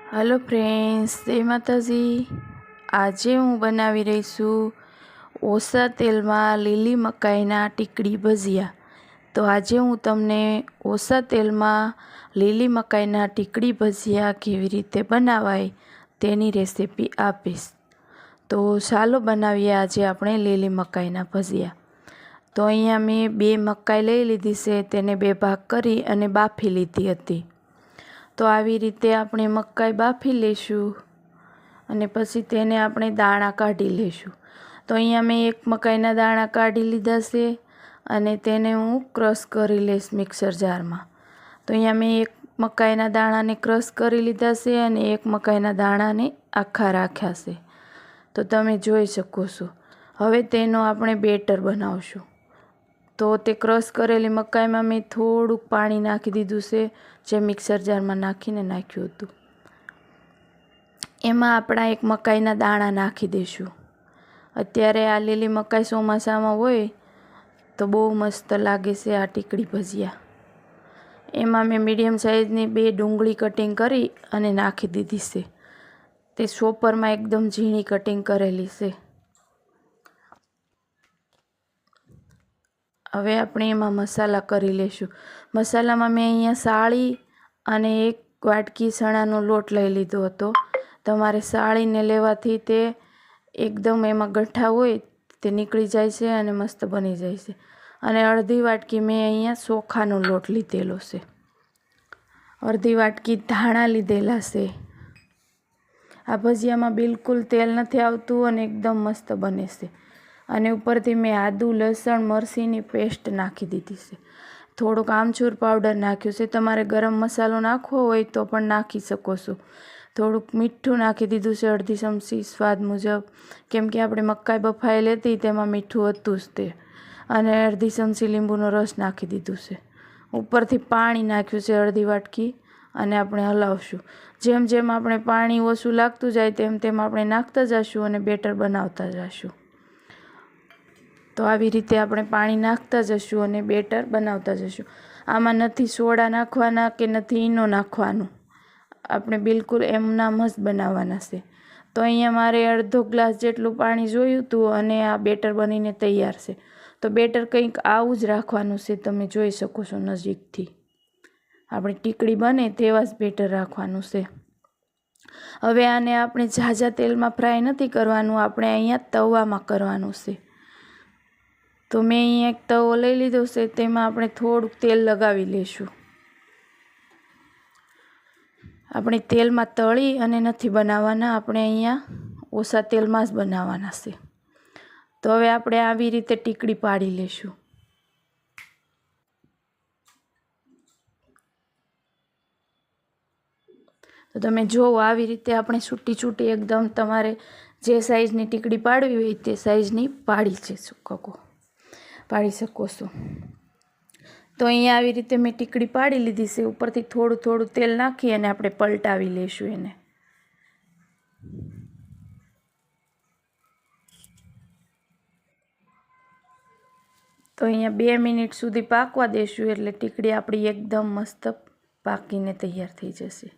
Hello friends, जय माताजी। આજે હું બનાવી રહી છું ઓછા તેલમાં લીલી મકાઈના ટીકડી ભજીયા। તો આજે હું તમને ઓછા તેલમાં લીલી મકાઈના ટીકડી ભજીયા કેવી રીતે બનાવાય તેની રેસીપી આપીશ। તો ચાલો બનાવીએ આજે આપણે લીલી મકાઈના ભજીયા। તો અહીંયા મેં 2 મકાઈ લઈ લીધી છે, તેને 2 ભાગ કરી અને બાફી લીધી હતી। તો આવી રીતે આપણે મકાઈ બાફી લઈશું અને પછી તેને આપણે દાણા કાઢી લઈશું। તો અહીંયા મેં 1 મકાઈના દાણા કાઢી લીધા છે અને તેને હું ક્રશ કરી લઈશ મિક્સર જારમાં। તો અહીંયા મેં 1 મકાઈના દાણાને ક્રશ કરી લીધા છે અને 1 મકાઈના દાણાને આખા રાખ્યા છે। તો તમે જોઈ શકો છો। હવે તેનો આપણે બેટર બનાવશું। તો તે ક્રશ કરેલી મકાઈમાં મેં થોડુંક પાણી નાખી દીધું છે, જે મિક્સર જારમાં નાખીને નાખ્યું હતું। એમાં આપણા 1 મકાઈના દાણા નાખી દઈશું। અત્યારે આ લીલી મકાઈ ચોમાસામાં હોય તો બહુ મસ્ત લાગે છે આ ટીકડી ભજીયા। એમાં મેં મીડિયમ સાઇઝની 2 ડુંગળી કટિંગ કરી અને નાખી દીધી છે। તે ચોપરમાં એકદમ ઝીણી કટિંગ કરેલી છે। હવે આપણે એમાં મસાલા કરી લઈશું। મસાલામાં મેં અહીંયા સાળી અને 1 વાટકી ચણાનો લોટ લઈ લીધો હતો। તમારે સાળીને લેવાથી તે એકદમ એમાં ગઠ્ઠા હોય તે નીકળી જાય છે અને મસ્ત બની જાય છે। અને અડધી વાટકી મેં અહીંયા ચોખાનો લોટ લીધેલો છે। અડધી વાટકી ધાણા લીધેલા છે। આ ભજીયામાં બિલકુલ તેલ નથી આવતું અને એકદમ મસ્ત બને છે। અને ઉપરથી મેં આદુ લસણ મરચીની પેસ્ટ નાખી દીધી છે। થોડુંક આમચૂર પાવડર નાખ્યું છે। તમારે ગરમ મસાલો નાખવો હોય તો પણ નાખી શકો છો। થોડુંક મીઠું નાખી દીધું છે, અડધી ચમચી સ્વાદ મુજબ, કેમ કે આપણે મકાઈ બફાયેલી હતી તેમાં મીઠું હતું જ તે। અને અડધી ચમચી લીંબુનો રસ નાખી દીધું છે। ઉપરથી પાણી નાખ્યું છે અડધી વાટકી અને આપણે હલાવશું। જેમ જેમ આપણે પાણી ઓછું લાગતું જાય તેમ તેમ આપણે નાખતા જઈશું અને બેટર બનાવતા જઈશું। તો આવી રીતે આપણે પાણી નાખતા જઈશું અને બેટર બનાવતા જઈશું। આમાં નથી સોડા નાખવાના કે નથી ઈનો નાખવાનું, આપણે બિલકુલ એમનામ જ બનાવવાના છે। તો અહીંયા મારે અડધો ગ્લાસ જેટલું પાણી જોયું હતું અને આ બેટર બનીને તૈયાર છે। તો બેટર કંઈક આવું જ રાખવાનું છે, તમે જોઈ શકો છો નજીકથી। આપણી ટીકડી બને તેવા જ બેટર રાખવાનું છે। હવે આને આપણે ઝાઝા તેલમાં ફ્રાય નથી કરવાનું, આપણે અહીંયા તવામાં કરવાનું છે। તો મેં અહીંયા એક તવો લઈ લીધો છે, તેમાં આપણે થોડુંક તેલ લગાવી લઈશું। આપણે તેલમાં તળી અને નથી બનાવવાના, આપણે અહીંયા ઓછા તેલમાં જ બનાવવાના છે। તો હવે આપણે આવી રીતે ટીકડી પાડી લઈશું। તો તમે જુઓ આવી રીતે આપણે છૂટી છૂટી એકદમ તમારે જે સાઈઝની ટીકડી પાડવી હોય તે સાઈઝની પાડી શકો છો। તો અહીંયા આવી રીતે મેં ટીકડી પાડી લીધી છે। ઉપરથી થોડું થોડું તેલ નાખી અને આપણે પલટાવી લઈશું એને। તો અહીંયા 2 મિનિટ સુધી પાકવા દઈશું એટલે ટીકડી આપણી એકદમ મસ્ત પાકીને તૈયાર થઈ જશે।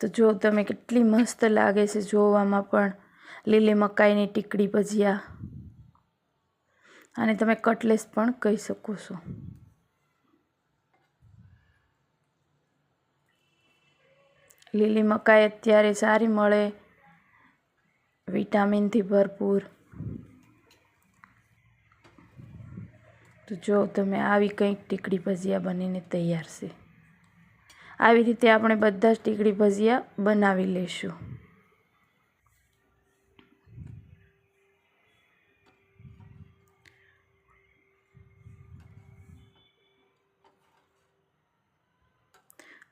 તો જો તમે કેટલી મસ્ત લાગે છે જોવામાં પણ લીલી મકાઈની ટીકડી ભજીયા, અને તમે કટલેસ પણ કહી શકો છો। લીલી મકાઈ અત્યારે સારી મળે, વિટામિનથી ભરપૂર। તો જો તમે આવી કંઈક ટીકડી ભજીયા બનીને તૈયાર છે। આવી રીતે આપણે બધા જ ટીકડી ભજીયા બનાવી લઈશું।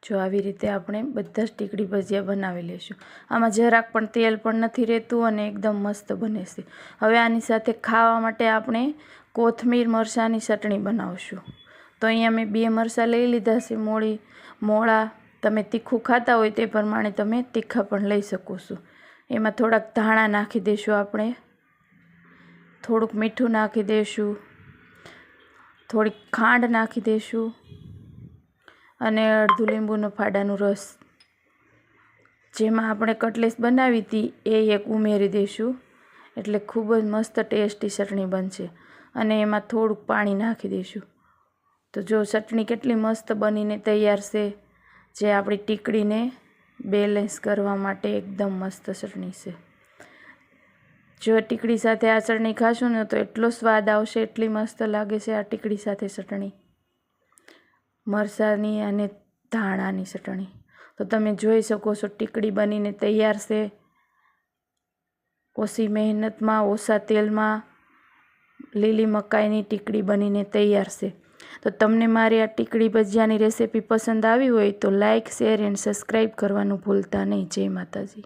જો આવી રીતે આપણે બધા જ ટીકડી ભજીયા બનાવી લઈશું। આમાં જરાક પણ તેલ પણ નથી રહેતું અને એકદમ મસ્ત બને છે। હવે આની સાથે ખાવા માટે આપણે કોથમીર મરચાંની ચટણી બનાવશું। તો અહીંયા મેં 2 મરચાં લઈ લીધા છે, મોળા। તમે તીખું ખાતા હોય તે પ્રમાણે તમે તીખા પણ લઈ શકો છો। એમાં થોડાક ધાણા નાખી દઈશું આપણે, થોડુંક મીઠું નાખી દઈશું, થોડીક ખાંડ નાખી દઈશું અને અડધું લીંબુનો ફાડાનો રસ। જેમાં આપણે કટલેસ બનાવી હતી એ એક ઉમેરી દઈશું, એટલે ખૂબ જ મસ્ત ટેસ્ટી ચટણી બનશે. અને એમાં થોડુંક પાણી નાખી દઈશું. તો જો ચટણી કેટલી મસ્ત બનીને તૈયાર છે, જે આપણી ટીકડીને બેલેન્સ કરવા માટે એકદમ મસ્ત ચટણી છે. જો ટીકડી સાથે આ ચટણી ખાશો ને તો એટલો સ્વાદ આવશે, એટલી મસ્ત લાગે છે આ ટીકડી સાથે ચટણી, મરચાંની અને ધાણાની ચટણી. તો તમે જોઈ શકો છો ટીકડી બનીને તૈયાર છે. ઓછી મહેનતમાં, ઓછા તેલમાં લીલી મકાઈની ટીકડી બનીને તૈયાર છે. તો તમને મારી આ ટીકડી ભજીયાની રેસીપી પસંદ આવી હોય તો લાઇક, શેર એન્ડ સબસ્ક્રાઈબ કરવાનું ભૂલતા નહીં. જય માતાજી.